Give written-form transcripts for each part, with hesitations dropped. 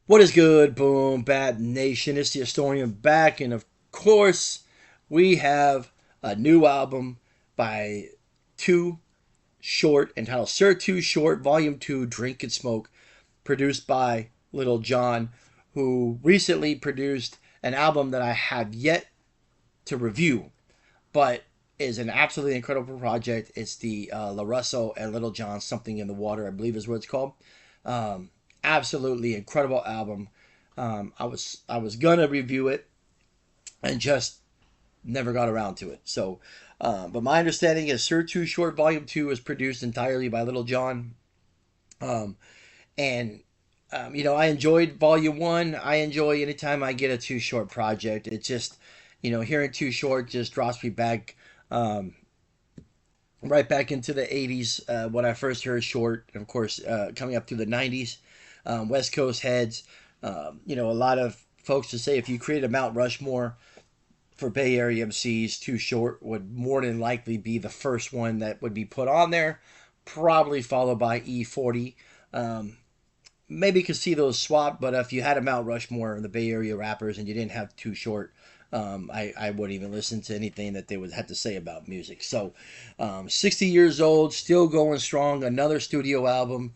What is good, Boom Bap Nation? It's the Historian back, and of course, we have a new album by Too Short entitled Sir Too Short, Volume 2 Drink and Smoke, produced by Little John, who recently produced an album that I have yet to review, but is an absolutely incredible project. It's the La Russo and Little John Something in the Water, I believe is what it's called. Um, Absolutely incredible album. I was gonna review it and just never got around to it. So, but my understanding is Sir Too Short Volume Two is produced entirely by Little John, um, and I enjoyed Volume One. I enjoy anytime I get a Too Short project. It just, hearing Too Short just drops me back. Right back into the 80s when I first heard Short, and of course, coming up through the 90s, West Coast heads. A lot of folks to say if you create a Mount Rushmore for Bay Area MCs, Too Short would more than likely be the first one that would be put on there, probably followed by E40. Maybe you could see those swap, but if you had a Mount Rushmore in the Bay Area rappers and you didn't have Too Short, I wouldn't even listen to anything that they would have to say about music. So, 60 years old, still going strong. Another studio album,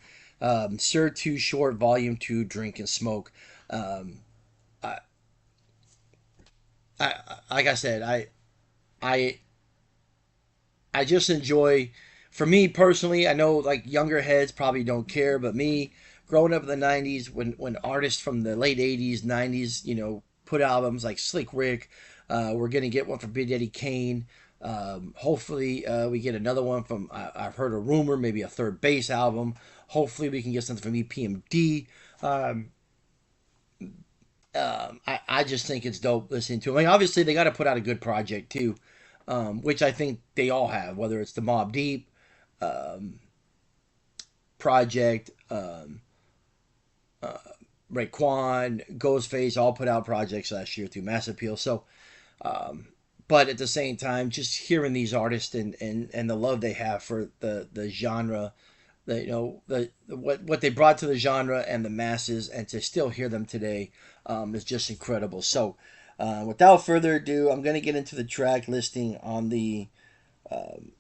Sir Too Short, Volume 2, Drink and Smoke. Um, I, like I said, I, I just enjoy. For me personally, I know like younger heads probably don't care, but me, growing up in the '90s, when artists from the late '80s, '90s, put albums like Slick Rick, we're gonna get one from Big Daddy Kane. Hopefully, we get another one from. I've heard a rumor, maybe a third base album. Hopefully, we can get something from EPMD. Um, I just think it's dope listening to them. I mean, obviously, they got to put out a good project too, which I think they all have, whether it's the Mob Deep um, project, Raekwon, Ghostface, all put out projects last year through Mass Appeal. So, um, but at the same time, just hearing these artists and the love they have for the genre, what they brought to the genre and the masses, and to still hear them today is just incredible. So, without further ado, I'm gonna get into the track listing um,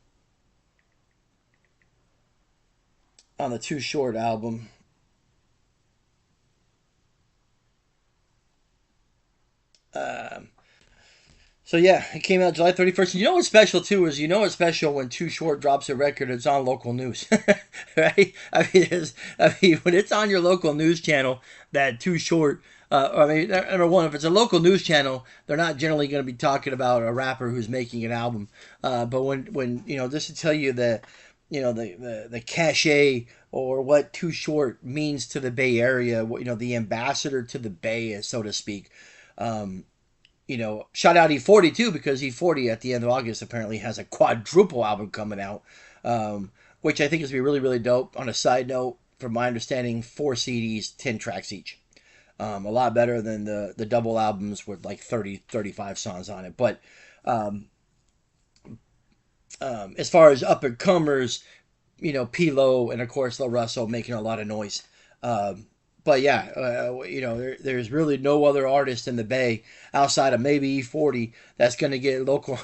on the Too Short album. Um, So yeah, it came out July 31st. You know what's special too is it's special when Too Short drops a record. It's on local news, right? I mean, when it's on your local news channel, that Too Short. I mean, number one, if it's a local news channel, they're not generally going to be talking about a rapper who's making an album. But when just to tell you the cachet or what Too Short means to the Bay Area, the ambassador to the Bay, so to speak. Um, shout out E40 too, because E40 at the end of August apparently has a quadruple album coming out, which I think is going to be really, really dope. On a side note, from my understanding, 4 CDs, 10 tracks each. A lot better than the double albums with like 30, 35 songs on it. But um, as far as up and comers, Pilo and of course La Russo making a lot of noise. But yeah, there's really no other artist in the Bay outside of maybe E40 that's going to get local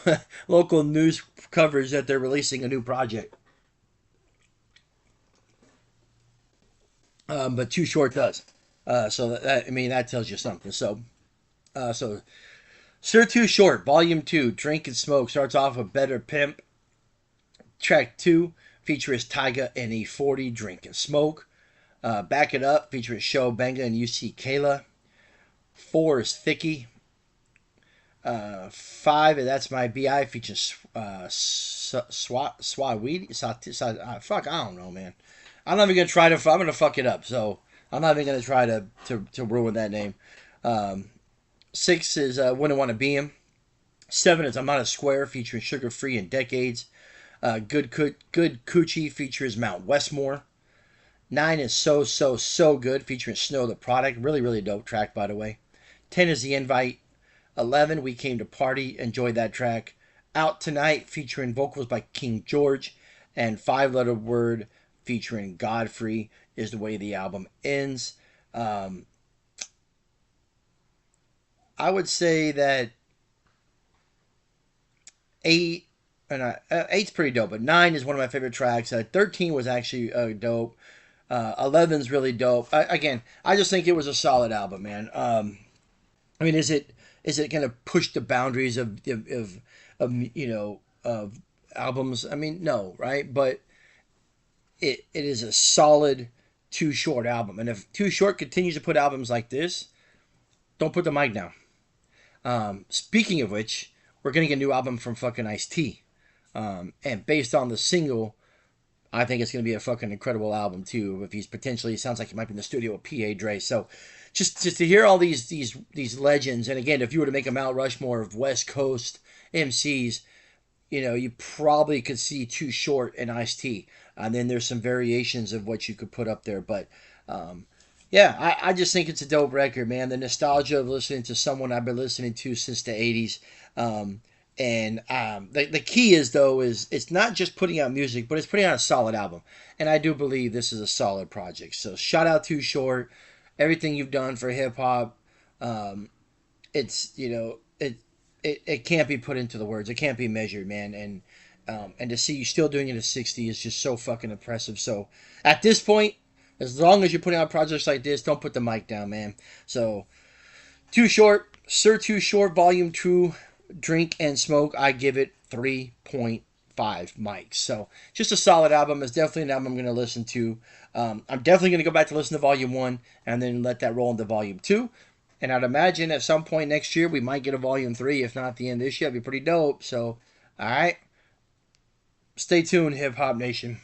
local news coverage that they're releasing a new project. But Too Short does. So I mean that tells you something. So Sir Too Short, Volume 2, Drink and Smoke starts off with Better Pimp. Track 2 features Tyga and E40, Drink and Smoke. Back It Up features Show Benga and UC Kayla. 4 is Thicky. 5, and That's My BI features Swahili. Fuck, I don't know, man. I'm not even gonna try to. I'm gonna fuck it up. So I'm not even gonna try to ruin that name. Um, 6 is Wouldn't Want to Be Him. 7 is I'm Not a Square featuring Sugar Free and Decades. Good Coochie features Mount Westmore. 9 is So Good featuring Snow the Product. Really, really dope track, by the way. 10 is The Invite. 11, We Came to Party. Enjoyed that track. Out Tonight featuring vocals by King George. And Five Letter Word featuring Godfrey is the way the album ends. Um, I would say that eight, and eight's pretty dope, but nine is one of my favorite tracks. 13 was actually dope. 11's really dope. Again, I just think it was a solid album, man. I mean, is it going to push the boundaries of of albums? I mean, no, right? But it is a solid Too Short album, and if Too Short continues to put albums like this, don't put the mic down. Speaking of which, we're gonna get a new album from fucking Ice-T, and based on the single, I think it's gonna be a fucking incredible album too. If he's potentially, it sounds like he might be in the studio with P.A. Dre. So, just to hear all these legends, and again, if you were to make a Mount Rushmore of West Coast MCs, you probably could see Too Short and Ice-T. And then there's some variations of what you could put up there. But yeah, I just think it's a dope record, man. The nostalgia of listening to someone I've been listening to since the 80s. The key is, though, is it's not just putting out music, but it's putting out a solid album. And I do believe this is a solid project. So shout out Too Short. Everything you've done for hip hop. It's, it can't be put into the words. It can't be measured, man. And to see you still doing it at 60 is just so fucking impressive. So at this point, as long as you're putting out projects like this, don't put the mic down, man. So Too Short, Sir Too Short, Volume 2, Drink and Smoke. I give it 3.5 mics. So just a solid album. It's definitely an album I'm going to listen to. I'm definitely going to go back to listen to Volume 1 and then let that roll into Volume 2. And I'd imagine at some point next year we might get a Volume 3. If not at the end of this year, that'd be pretty dope. So, all right. Stay tuned, Hip Hop Nation.